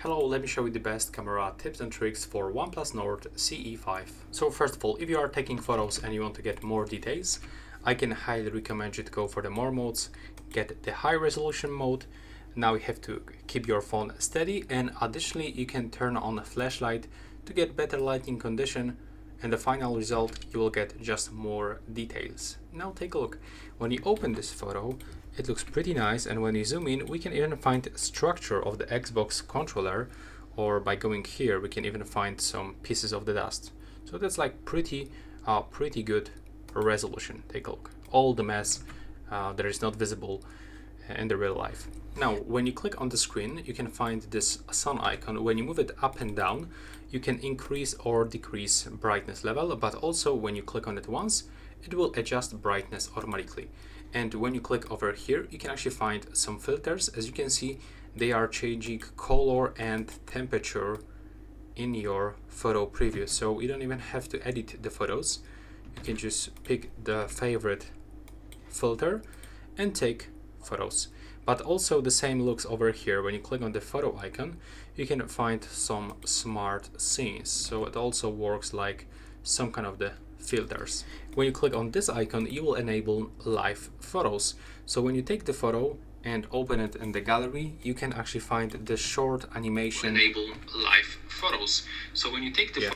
Hello, let me show you the best camera tips and tricks for OnePlus Nord CE5. So first of all, if you are taking photos and you want to get more details, I can highly recommend you to go for the more modes, get the high resolution mode. Now you have to keep your phone steady, and additionally you can turn on a flashlight to get better lighting condition, and the final result you will get just more details. Now take a look. When you open this photo, it looks pretty nice, and when you zoom in we can even find structure of the Xbox controller, or by going here we can even find some pieces of the dust. So that's like pretty good resolution. Take a look. All the mess that is not visible in the real life. Now when you click on the screen you can find this sun icon. When you move it up and down you can increase or decrease brightness level, but also when you click on it once it will adjust brightness automatically. And when you click over here you can actually find some filters. As you can see, they are changing color and temperature in your photo preview, so you don't even have to edit the photos. You can just pick the favorite filter and take photos. But also the same looks over here. When you click on the photo icon you can find some smart scenes, so it also works like some kind of the filters. When you click on this icon you will enable live photos. So when you take the photo and open it in the gallery you can actually find the short animation. Enable live photos. So when you take the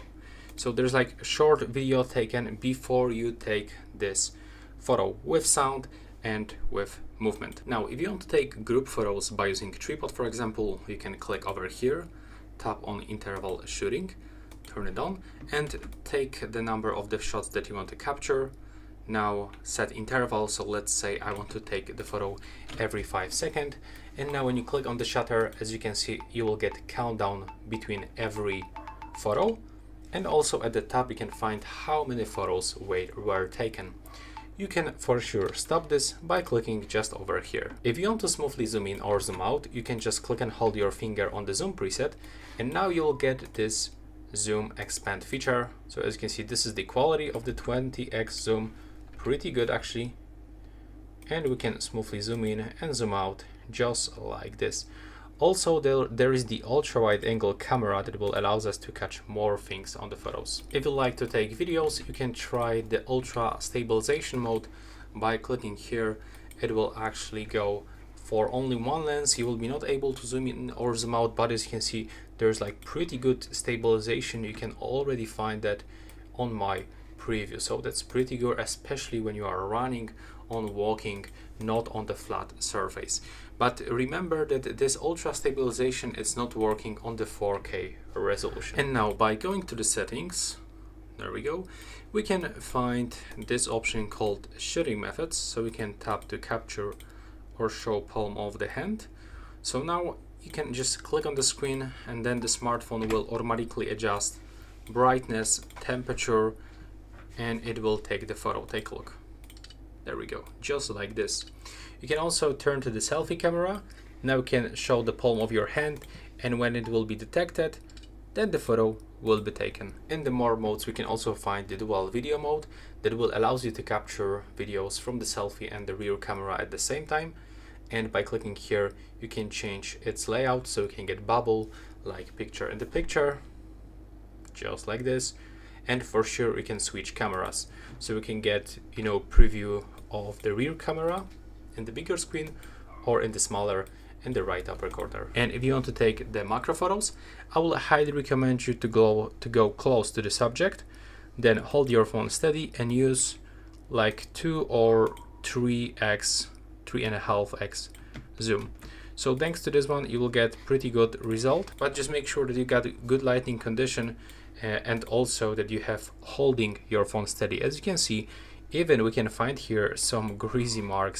so there's like short video taken before you take this photo, with sound and with movement. Now if you want to take group photos by using tripod, for example, you can click over here, tap on interval shooting, turn it on, and take the number of the shots that you want to capture. Now set interval, so let's say I want to take the photo every 5 seconds, and now when you click on the shutter, as you can see, you will get countdown between every photo, and also at the top you can find how many photos were taken. You can for sure stop this by clicking just over here. If you want to smoothly zoom in or zoom out, you can just click and hold your finger on the zoom preset, and now you'll get this zoom expand feature. So as you can see, this is the quality of the 20x zoom, pretty good actually, and we can smoothly zoom in and zoom out just like this. Also there is the ultra wide angle camera that will allows us to catch more things on the photos. If you like to take videos, you can try the ultra stabilization mode by clicking here. It will actually go for only one lens. You will be not able to zoom in or zoom out, but as you can see there's like pretty good stabilization. You can already find that on my preview, so that's pretty good, especially when you are running, on walking, not on the flat surface. But remember that this ultra stabilization is not working on the 4K resolution. And now by going to the settings, there we go, we can find this option called shooting methods. So we can tap to capture or show palm of the hand. So now you can just click on the screen and then the smartphone will automatically adjust brightness, temperature, and it will take the photo. Take a look. There we go, just like this. You can also turn to the selfie camera. Now you can show the palm of your hand, and when it will be detected, then the photo will be taken. In the more modes we can also find the dual video mode that will allows you to capture videos from the selfie and the rear camera at the same time. And by clicking here you can change its layout, so you can get bubble like picture in the picture, just like this. And for sure you can switch cameras, so we can get, you know, preview of the rear camera in the bigger screen or in the smaller in the right upper corner. And if you want to take the macro photos, I will highly recommend you to go close to the subject, then hold your phone steady and use like 2 or 3.5x zoom. So thanks to this one you will get pretty good result, but just make sure that you got good lighting condition and also that you have holding your phone steady. As you can see, even we can find here some greasy marks